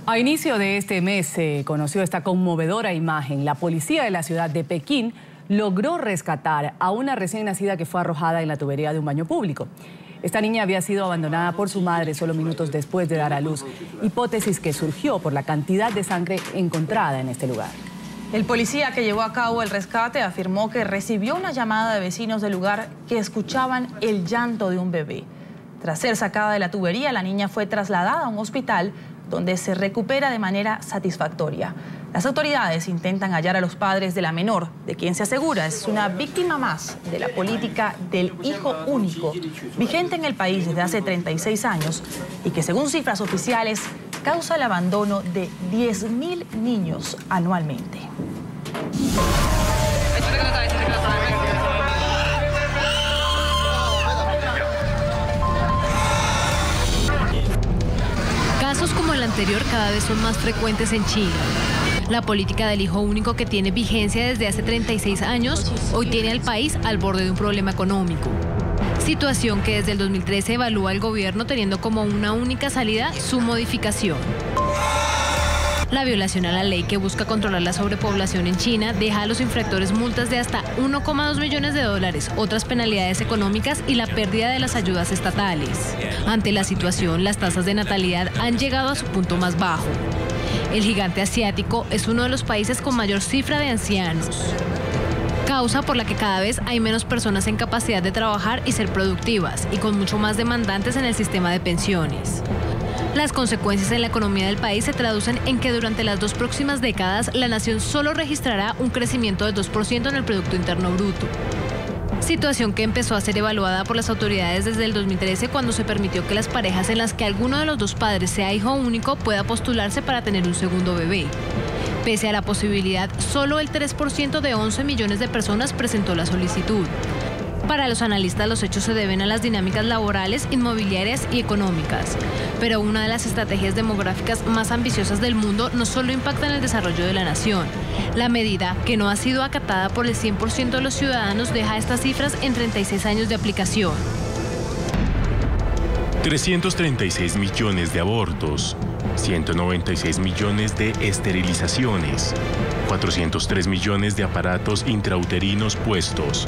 A inicio de este mes se conoció esta conmovedora imagen. La policía de la ciudad de Pekín logró rescatar a una recién nacida que fue arrojada en la tubería de un baño público. Esta niña había sido abandonada por su madre solo minutos después de dar a luz, hipótesis que surgió por la cantidad de sangre encontrada en este lugar. El policía que llevó a cabo el rescate afirmó que recibió una llamada de vecinos del lugar que escuchaban el llanto de un bebé. Tras ser sacada de la tubería, la niña fue trasladada a un hospital donde se recupera de manera satisfactoria. Las autoridades intentan hallar a los padres de la menor, de quien se asegura es una víctima más de la política del hijo único, vigente en el país desde hace 36 años y que, según cifras oficiales, causa el abandono de 10.000 niños anualmente. Casos como el anterior cada vez son más frecuentes en China. La política del hijo único, que tiene vigencia desde hace 36 años, hoy tiene al país al borde de un problema económico. Situación que desde el 2013 evalúa el gobierno teniendo como una única salida su modificación. La violación a la ley que busca controlar la sobrepoblación en China deja a los infractores multas de hasta 1,2 millones de dólares, otras penalidades económicas y la pérdida de las ayudas estatales. Ante la situación, las tasas de natalidad han llegado a su punto más bajo. El gigante asiático es uno de los países con mayor cifra de ancianos, causa por la que cada vez hay menos personas en capacidad de trabajar y ser productivas, y con mucho más demandantes en el sistema de pensiones. Las consecuencias en la economía del país se traducen en que durante las 2 próximas décadas la nación solo registrará un crecimiento del 2% en el Producto Interno Bruto. Situación que empezó a ser evaluada por las autoridades desde el 2013, cuando se permitió que las parejas en las que alguno de los dos padres sea hijo único pueda postularse para tener un segundo bebé. Pese a la posibilidad, solo el 3% de 11 millones de personas presentó la solicitud. Para los analistas, los hechos se deben a las dinámicas laborales, inmobiliarias y económicas. Pero una de las estrategias demográficas más ambiciosas del mundo no solo impacta en el desarrollo de la nación. La medida, que no ha sido acatada por el 100% de los ciudadanos, deja estas cifras en 36 años de aplicación. 336 millones de abortos, 196 millones de esterilizaciones, 403 millones de aparatos intrauterinos puestos.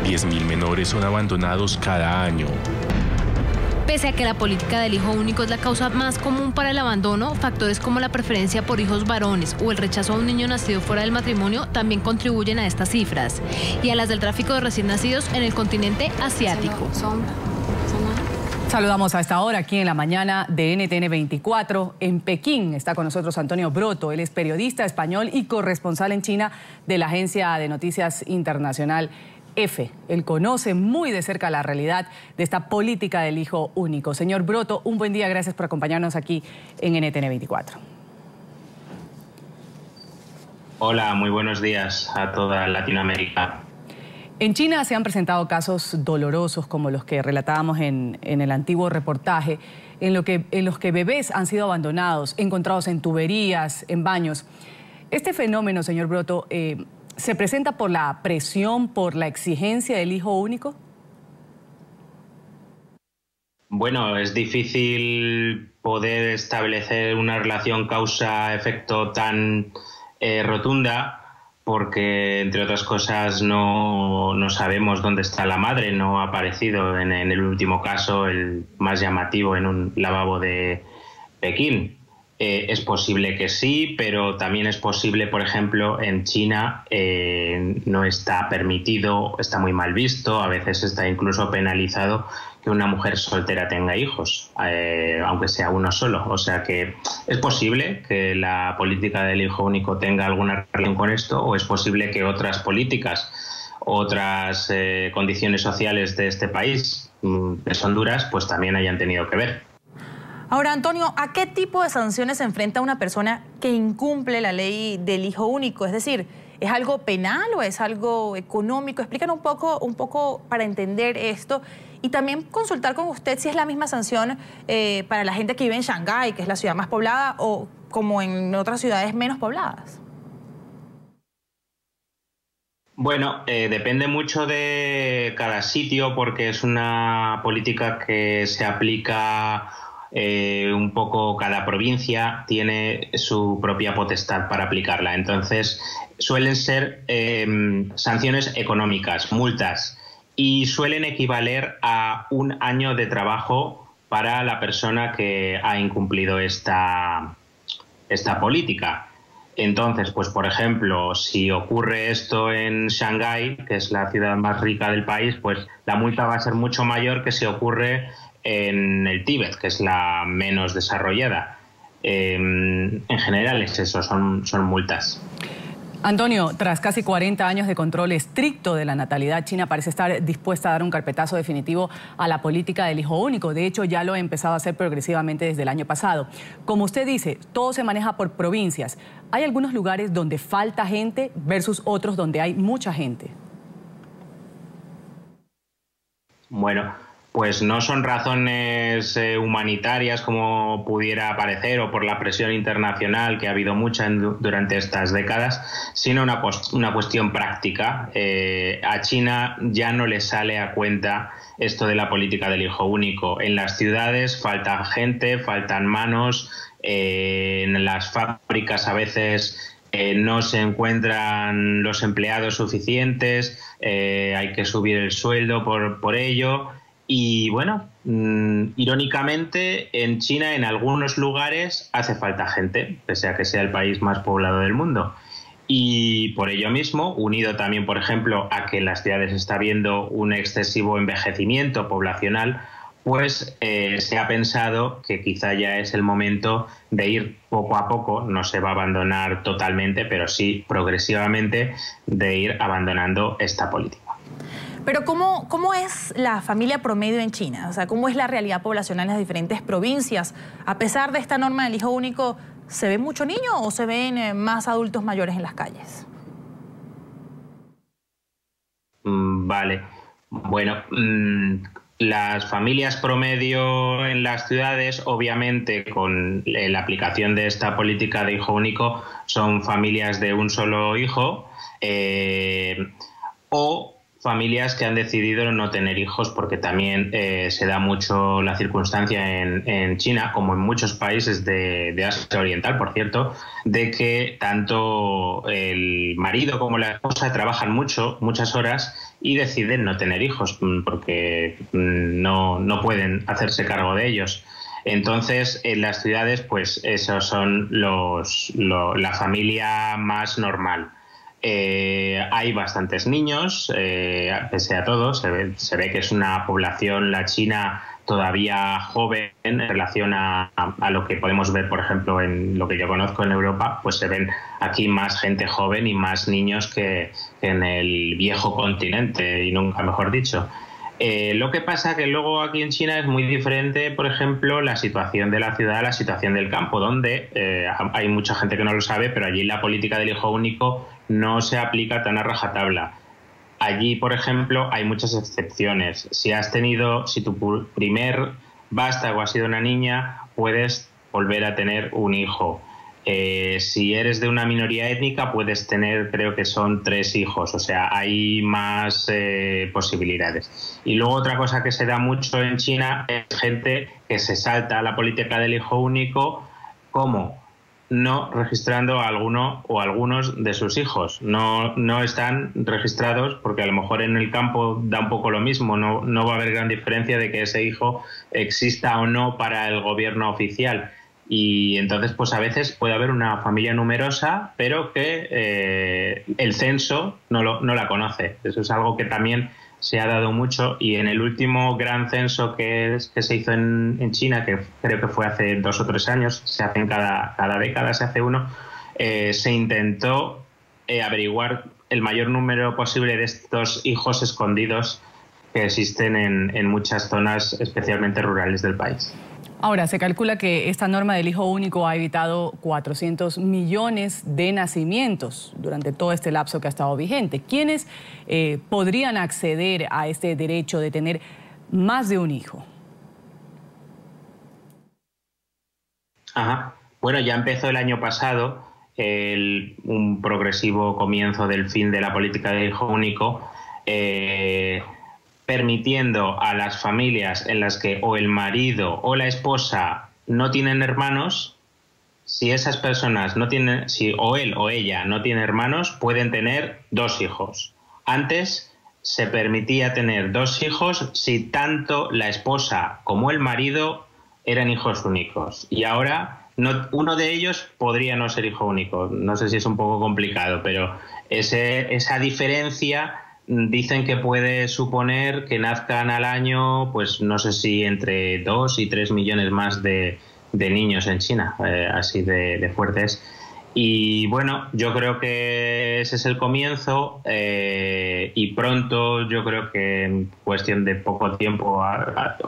10.000 menores son abandonados cada año. Pese a que la política del hijo único es la causa más común para el abandono, factores como la preferencia por hijos varones o el rechazo a un niño nacido fuera del matrimonio también contribuyen a estas cifras y a las del tráfico de recién nacidos en el continente asiático. Saludamos a esta hora aquí en la mañana de NTN 24. En Pekín está con nosotros Antonio Broto. Él es periodista español y corresponsal en China de la agencia de noticias internacional EFE. Él conoce muy de cerca la realidad de esta política del hijo único. Señor Broto, un buen día. Gracias por acompañarnos aquí en NTN 24. Hola, muy buenos días a toda Latinoamérica. En China se han presentado casos dolorosos como los que relatábamos en el antiguo reportaje, en los que bebés han sido abandonados, encontrados en tuberías, en baños. Este fenómeno, señor Broto, ¿se presenta por la presión, por la exigencia del hijo único? Bueno, es difícil poder establecer una relación causa-efecto tan rotunda, porque, entre otras cosas, no sabemos dónde está la madre. No ha aparecido en el último caso, el más llamativo, en un lavabo de Pekín. Es posible que sí, pero también es posible, por ejemplo, en China no está permitido, está muy mal visto, a veces está incluso penalizado que una mujer soltera tenga hijos, aunque sea uno solo. O sea que es posible que la política del hijo único tenga alguna relación con esto, o es posible que otras políticas, otras condiciones sociales de este país, que son duras, pues también hayan tenido que ver. Ahora, Antonio, ¿a qué tipo de sanciones se enfrenta una persona que incumple la ley del hijo único? Es decir, ¿es algo penal o es algo económico? Explícanos un poco para entender esto y también consultar con usted si es la misma sanción para la gente que vive en Shanghái, que es la ciudad más poblada, o como en otras ciudades menos pobladas. Bueno, depende mucho de cada sitio, porque es una política que se aplica un poco cada provincia tiene su propia potestad para aplicarla. Entonces suelen ser sanciones económicas, multas, y suelen equivaler a 1 año de trabajo para la persona que ha incumplido esta política. Entonces, pues por ejemplo, si ocurre esto en Shanghái, que es la ciudad más rica del país, pues la multa va a ser mucho mayor que si ocurre en el Tíbet, que es la menos desarrollada. En general es eso, son multas. Antonio, tras casi 40 años de control estricto de la natalidad, China parece estar dispuesta a dar un carpetazo definitivo a la política del hijo único. De hecho, ya lo ha empezado a hacer progresivamente desde el año pasado. Como usted dice, todo se maneja por provincias. ¿Hay algunos lugares donde falta gente versus otros donde hay mucha gente? Bueno, pues no son razones humanitarias como pudiera parecer o por la presión internacional que ha habido mucha durante estas décadas, sino una cuestión práctica. A China ya no le sale a cuenta esto de la política del hijo único. En las ciudades falta gente, faltan manos, en las fábricas a veces no se encuentran los empleados suficientes, hay que subir el sueldo por ello. Y bueno, irónicamente en China en algunos lugares hace falta gente, pese a que sea el país más poblado del mundo. Y por ello mismo, unido también, por ejemplo, a que en las ciudades está habiendo un excesivo envejecimiento poblacional, pues se ha pensado que quizá ya es el momento de ir poco a poco, no se va a abandonar totalmente, pero sí progresivamente, de ir abandonando esta política. Pero ¿cómo es la familia promedio en China? O sea, ¿cómo es la realidad poblacional en las diferentes provincias? A pesar de esta norma del hijo único, ¿se ven mucho niño o se ven más adultos mayores en las calles? Vale. Bueno, las familias promedio en las ciudades, obviamente, con la aplicación de esta política de hijo único, son familias de un solo hijo o familias que han decidido no tener hijos, porque también se da mucho la circunstancia en China, como en muchos países de Asia Oriental, por cierto, de que tanto el marido como la esposa trabajan muchas horas y deciden no tener hijos porque no pueden hacerse cargo de ellos. Entonces, en las ciudades, pues esos son la familia más normal. Hay bastantes niños, pese a todo, se ve que es una población, la china, todavía joven en relación a lo que podemos ver, por ejemplo, en lo que yo conozco en Europa, pues se ven aquí más gente joven y más niños que en el viejo continente, y nunca mejor dicho. Lo que pasa que luego aquí en China es muy diferente, por ejemplo, la situación de la ciudad a la situación del campo, donde hay mucha gente que no lo sabe, pero allí la política del hijo único no se aplica tan a rajatabla. Allí, por ejemplo, hay muchas excepciones. Si tu primer vástago ha sido una niña, puedes volver a tener un hijo. Si eres de una minoría étnica, puedes tener, creo que son 3 hijos, o sea, hay más posibilidades. Y luego otra cosa que se da mucho en China es gente que se salta a la política del hijo único, como no registrando a alguno o algunos de sus hijos. No están registrados porque a lo mejor en el campo da un poco lo mismo, no va a haber gran diferencia de que ese hijo exista o no para el gobierno oficial. Y entonces, pues a veces puede haber una familia numerosa, pero que el censo no la conoce. Eso es algo que también se ha dado mucho, y en el último gran censo que se hizo en China, que creo que fue hace 2 o 3 años, se hacen cada década, se hace uno, se intentó averiguar el mayor número posible de estos hijos escondidos que existen en muchas zonas, especialmente rurales del país. Ahora, se calcula que esta norma del hijo único ha evitado 400 millones de nacimientos durante todo este lapso que ha estado vigente. ¿Quiénes podrían acceder a este derecho de tener más de un hijo? Ajá. Bueno, ya empezó el año pasado un progresivo comienzo del fin de la política del hijo único. permitiendo a las familias en las que o el marido o la esposa no tienen hermanos, si esas personas no tienen, si o él o ella no tiene hermanos, pueden tener 2 hijos. Antes se permitía tener 2 hijos si tanto la esposa como el marido eran hijos únicos. Y ahora uno de ellos podría no ser hijo único. No sé si es un poco complicado, pero esa diferencia dicen que puede suponer que nazcan al año, pues no sé si entre 2 y 3 millones más de niños en China, así de fuertes. Y bueno, yo creo que ese es el comienzo y pronto, yo creo que en cuestión de poco tiempo,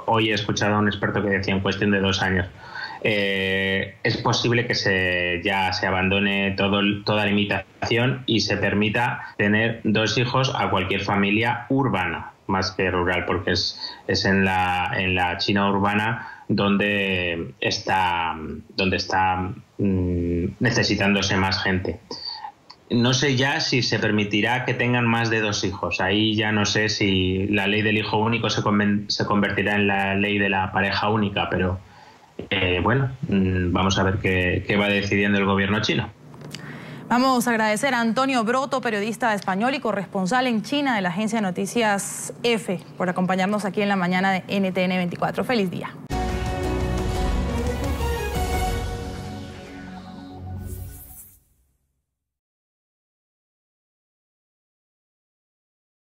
hoy he escuchado a un experto que decía en cuestión de 2 años, es posible que ya se abandone toda limitación y se permita tener 2 hijos a cualquier familia urbana, más que rural, porque es en la China urbana donde está necesitándose más gente. No sé ya si se permitirá que tengan más de 2 hijos. Ahí ya no sé si la ley del hijo único se convertirá en la ley de la pareja única, pero bueno, vamos a ver qué va decidiendo el gobierno chino. Vamos a agradecer a Antonio Broto, periodista español y corresponsal en China de la agencia de noticias EFE, por acompañarnos aquí en la mañana de NTN 24. Feliz día.